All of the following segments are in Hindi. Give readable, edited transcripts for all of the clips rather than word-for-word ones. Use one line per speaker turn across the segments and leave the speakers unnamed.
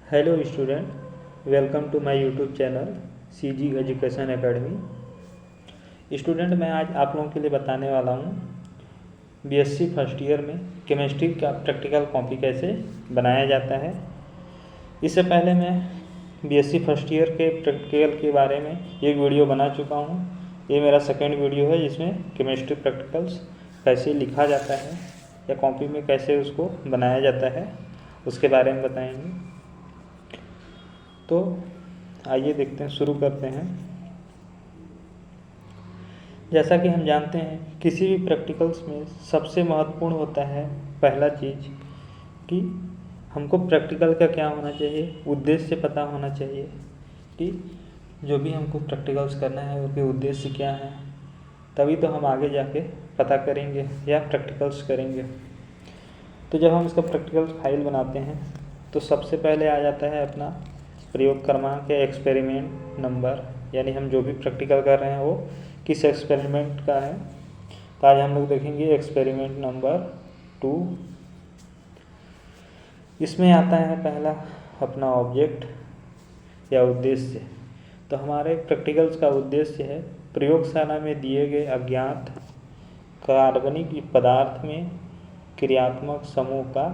Hello student, welcome to my YouTube channel CG education academy. Student, मैं आज आप लोगों के लिए बताने वाला हूँ बीएससी फर्स्ट ईयर में केमिस्ट्री का प्रैक्टिकल कॉपी कैसे बनाया जाता है। इससे पहले मैं बीएससी फर्स्ट ईयर के प्रैक्टिकल के बारे में एक वीडियो बना चुका हूँ। ये मेरा सेकेंड वीडियो है जिसमें केमिस्ट्री प्रैक्टिकल्स कैसे लिखा जाता है या कॉपी में कैसे उसको बनाया जाता है उसके बारे में बताएंगे। तो आइए देखते हैं, शुरू करते हैं। जैसा कि हम जानते हैं किसी भी प्रैक्टिकल्स में सबसे महत्वपूर्ण होता है पहला चीज़ कि हमको प्रैक्टिकल का क्या होना चाहिए, उद्देश्य पता होना चाहिए कि जो भी हमको प्रैक्टिकल्स करना है उसके उद्देश्य क्या है, तभी तो हम आगे जाके पता करेंगे या प्रैक्टिकल्स करेंगे। तो जब हम इसका प्रैक्टिकल फाइल बनाते हैं तो सबसे पहले आ जाता है अपना प्रयोग क्रमांक या एक्सपेरिमेंट नंबर, यानी हम जो भी प्रैक्टिकल कर रहे हैं वो किस एक्सपेरिमेंट का है। तो आज हम लोग देखेंगे एक्सपेरिमेंट नंबर 2। इसमें आता है पहला अपना ऑब्जेक्ट या उद्देश्य। तो हमारे प्रैक्टिकल्स का उद्देश्य है प्रयोगशाला में दिए गए अज्ञात कार्बनिक पदार्थ में क्रियात्मक समूह का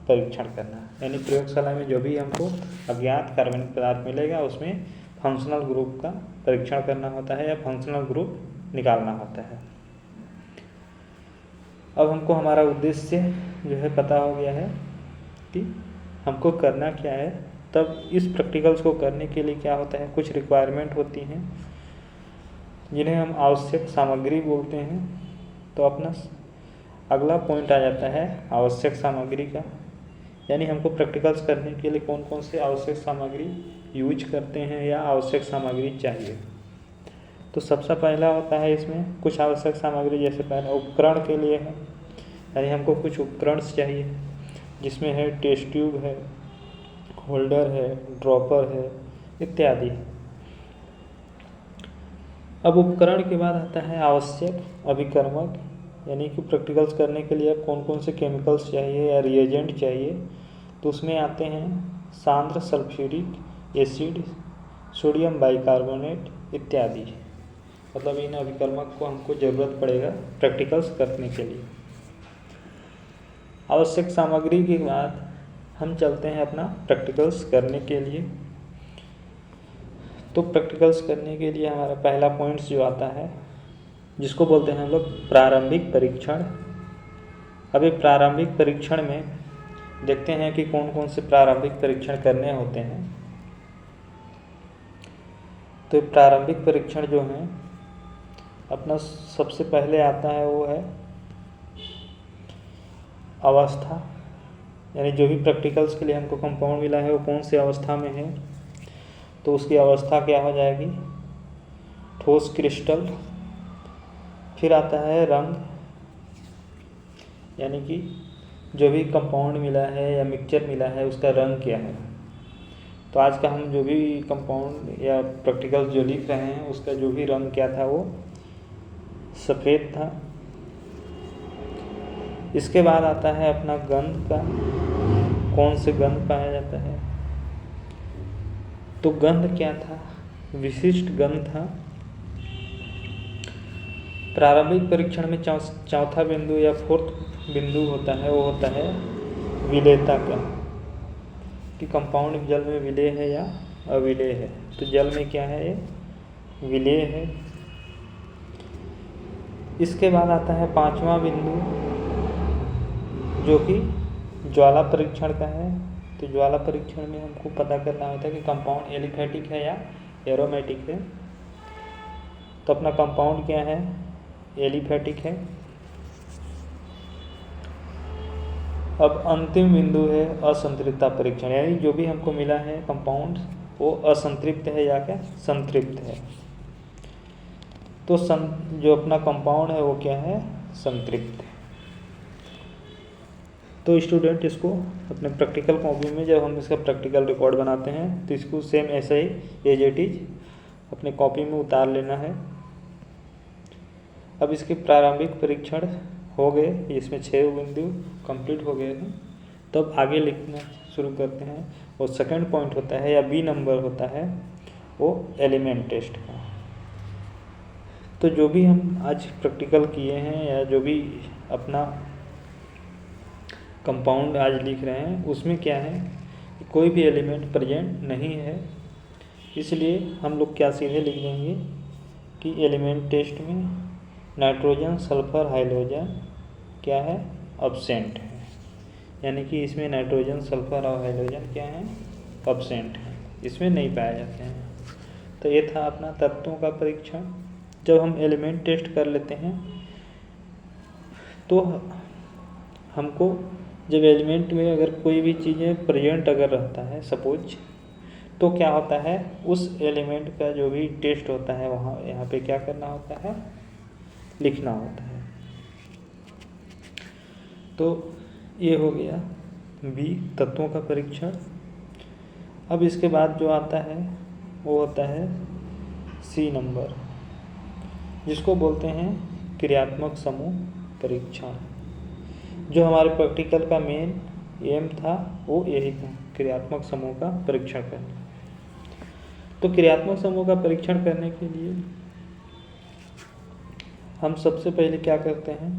परीक्षण करना। यानी प्रयोगशाला में जो भी हमको अज्ञात कार्बनिक पदार्थ मिलेगा उसमें फंक्शनल ग्रुप का परीक्षण करना होता है या फंक्शनल ग्रुप निकालना होता है। अब हमको हमारा उद्देश्य जो है पता हो गया है कि हमको करना क्या है। तब इस प्रैक्टिकल्स को करने के लिए क्या होता है, कुछ रिक्वायरमेंट होती हैं जिन्हें हम आवश्यक सामग्री बोलते हैं। तो अपना अगला पॉइंट आ जाता है आवश्यक सामग्री का, यानी हमको प्रैक्टिकल्स करने के लिए कौन कौन से आवश्यक सामग्री यूज करते हैं या आवश्यक सामग्री चाहिए। तो सबसे पहला होता है इसमें कुछ आवश्यक सामग्री, जैसे पहला उपकरण के लिए है, यानी हमको कुछ उपकरण चाहिए जिसमें है टेस्ट ट्यूब है, होल्डर है, ड्रॉपर है इत्यादि। अब उपकरण के बाद आता है आवश्यक अभिकर्मक, यानी कि प्रैक्टिकल्स करने के लिए अब कौन कौन से केमिकल्स चाहिए या रिएजेंट चाहिए। तो उसमें आते हैं सांद्र सल्फ्यूरिक एसिड, सोडियम बाइकार्बोनेट इत्यादि। मतलब इन अभिकर्मक को हमको ज़रूरत पड़ेगा प्रैक्टिकल्स करने के लिए। आवश्यक सामग्री के बाद हम चलते हैं अपना प्रैक्टिकल्स करने के लिए। तो प्रैक्टिकल्स करने के लिए हमारा पहला पॉइंट्स जो आता है जिसको बोलते हैं हम लोग प्रारंभिक परीक्षण। अभी प्रारंभिक परीक्षण में देखते हैं कि कौन कौन से प्रारंभिक परीक्षण करने होते हैं। तो प्रारंभिक परीक्षण जो है अपना सबसे पहले आता है वो है अवस्था, यानी जो भी प्रैक्टिकल्स के लिए हमको कंपाउंड मिला है वो कौन सी अवस्था में है। तो उसकी अवस्था क्या हो जाएगी, ठोस क्रिस्टल। फिर आता है रंग, यानी कि जो भी कंपाउंड मिला है या मिक्सचर मिला है उसका रंग क्या है। तो आज का हम जो भी कंपाउंड या प्रैक्टिकल जो लिख रहे हैं उसका जो भी रंग क्या था वो सफ़ेद था। इसके बाद आता है अपना गंध का, कौन से गंध पाया जाता है। तो गंध क्या था, विशिष्ट गंध था। प्रारंभिक परीक्षण में चौथा बिंदु या फोर्थ बिंदु होता है वो होता है विलेयता का, कि कंपाउंड जल में विलेय है या अविलेय है। तो जल में क्या है, ये विलेय है। इसके बाद आता है पांचवा बिंदु जो कि ज्वाला परीक्षण का है। तो ज्वाला परीक्षण में हमको पता करना होता है कि कंपाउंड एलिफेटिक है या एरोमेटिक है। तो अपना कंपाउंड क्या है, एलिफेटिक है। अब अंतिम बिंदु है असंतृप्तता परीक्षण, यानी जो भी हमको मिला है कंपाउंड वो असंतृप्त है या क्या संतृप्त है। तो जो अपना कंपाउंड है वो क्या है, संतृप्त है। तो स्टूडेंट इसको अपने प्रैक्टिकल कॉपी में जब हम इसका प्रैक्टिकल रिकॉर्ड बनाते हैं तो इसको सेम ऐसे ही एज इट इज अपने कॉपी में उतार लेना है। अब इसके प्रारंभिक परीक्षण हो गए, इसमें 6 बिंदु कंप्लीट हो गए हैं। तब आगे लिखना शुरू करते हैं। और सेकंड पॉइंट होता है या बी नंबर होता है वो एलिमेंट टेस्ट का। तो जो भी हम आज प्रैक्टिकल किए हैं या जो भी अपना कंपाउंड आज लिख रहे हैं उसमें क्या है कि कोई भी एलिमेंट प्रेजेंट नहीं है, इसलिए हम लोग क्या सीधे लिख देंगे कि एलिमेंट टेस्ट में नाइट्रोजन सल्फर हाइड्रोजन क्या है, अब्सेंट है। यानी कि इसमें नाइट्रोजन सल्फर और हाइड्रोजन क्या है, अब्सेंट है, इसमें नहीं पाए जाते हैं। तो ये था अपना तत्वों का परीक्षण। जब हम एलिमेंट टेस्ट कर लेते हैं तो हमको जब एलिमेंट में अगर कोई भी चीज़ें प्रेजेंट अगर रहता है सपोज, तो क्या होता है उस एलिमेंट का जो भी टेस्ट होता है वहाँ यहाँ पे क्या करना होता है, लिखना होता है। तो ये हो गया बी तत्वों का परीक्षण। अब इसके बाद जो आता है वो होता है सी नंबर, जिसको बोलते हैं क्रियात्मक समूह परीक्षण। जो हमारे प्रैक्टिकल का मेन एम था वो यही था, क्रियात्मक समूह का परीक्षण करना। तो क्रियात्मक समूह का परीक्षण करने के लिए हम सबसे पहले क्या करते हैं,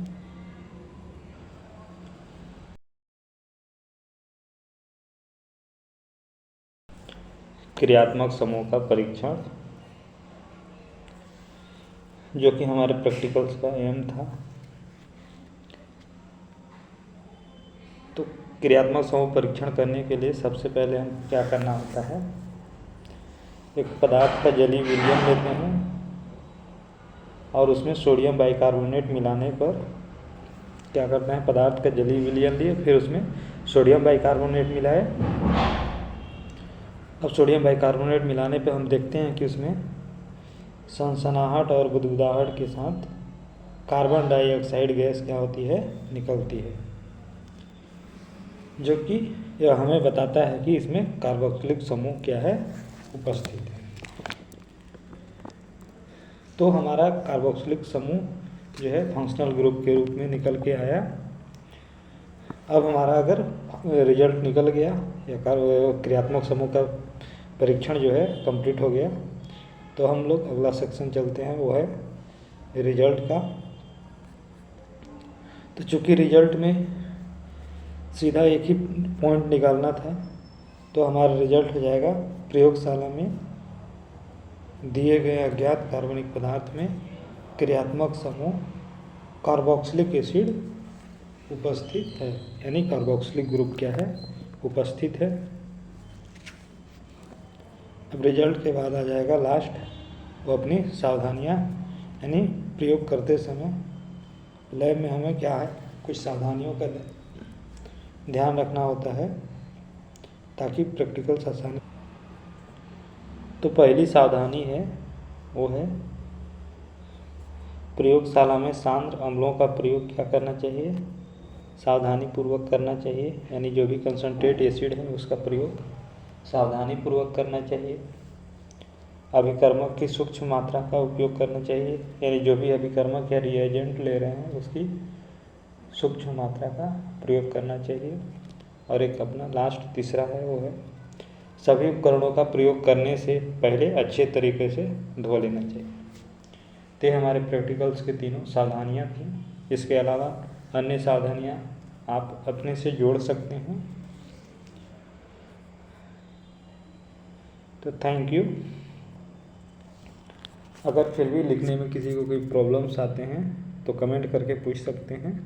क्रियात्मक समूह का परीक्षण जो कि हमारे प्रैक्टिकल्स का एम था। तो क्रियात्मक समूह परीक्षण करने के लिए सबसे पहले हम क्या करना होता है, एक पदार्थ का जलीय विलयन लेते हैं और उसमें सोडियम बाइकार्बोनेट मिलाने पर क्या करते हैं, पदार्थ का जलीय विलयन लिए फिर उसमें सोडियम बाइकार्बोनेट मिलाए। अब सोडियम बाइकार्बोनेट मिलाने पर हम देखते हैं कि उसमें सनसनाहट और बुदबुदाहट के साथ कार्बन डाइऑक्साइड गैस क्या होती है, निकलती है, जो कि यह हमें बताता है कि इसमें कार्बोक्सिलिक समूह क्या है, उपस्थित है। तो हमारा कार्बोक्सिलिक समूह जो है फंक्शनल ग्रुप के रूप में निकल के आया। अब हमारा अगर रिजल्ट निकल गया या क्रियात्मक समूह का परीक्षण जो है कंप्लीट हो गया, तो हम लोग अगला सेक्शन चलते हैं, वो है रिजल्ट का। तो चूँकि रिजल्ट में सीधा एक ही पॉइंट निकालना था, तो हमारा रिजल्ट हो जाएगा प्रयोगशाला में दिए गए अज्ञात कार्बनिक पदार्थ में क्रियात्मक समूह कार्बोक्सिलिक एसिड उपस्थित है, यानी कार्बोक्सिलिक ग्रुप क्या है, उपस्थित है। अब रिजल्ट के बाद आ जाएगा लास्ट, वो अपनी सावधानियाँ, यानी प्रयोग करते समय लैब में हमें क्या है, कुछ सावधानियों का ध्यान रखना होता है ताकि प्रैक्टिकल्स आसानी। तो पहली सावधानी है वो है प्रयोगशाला में सांद्र अम्लों का प्रयोग क्या करना चाहिए, सावधानी पूर्वक करना चाहिए। यानी जो भी कंसंट्रेट एसिड है उसका प्रयोग सावधानी पूर्वक करना चाहिए। अभिकर्मक की सूक्ष्म मात्रा का उपयोग करना चाहिए, यानी जो भी अभिकर्मक या रिएजेंट ले रहे हैं उसकी सूक्ष्म मात्रा का प्रयोग करना चाहिए। और एक अपना लास्ट तीसरा है वो है सभी उपकरणों का प्रयोग करने से पहले अच्छे तरीके से धो लेना चाहिए। तो हमारे प्रैक्टिकल्स के तीनों सावधानियाँ थी। इसके अलावा अन्य सावधानियाँ आप अपने से जोड़ सकते हैं। तो थैंक यू। अगर फिर भी लिखने में किसी को कोई प्रॉब्लम्स आते हैं तो कमेंट करके पूछ सकते हैं।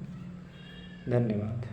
धन्यवाद।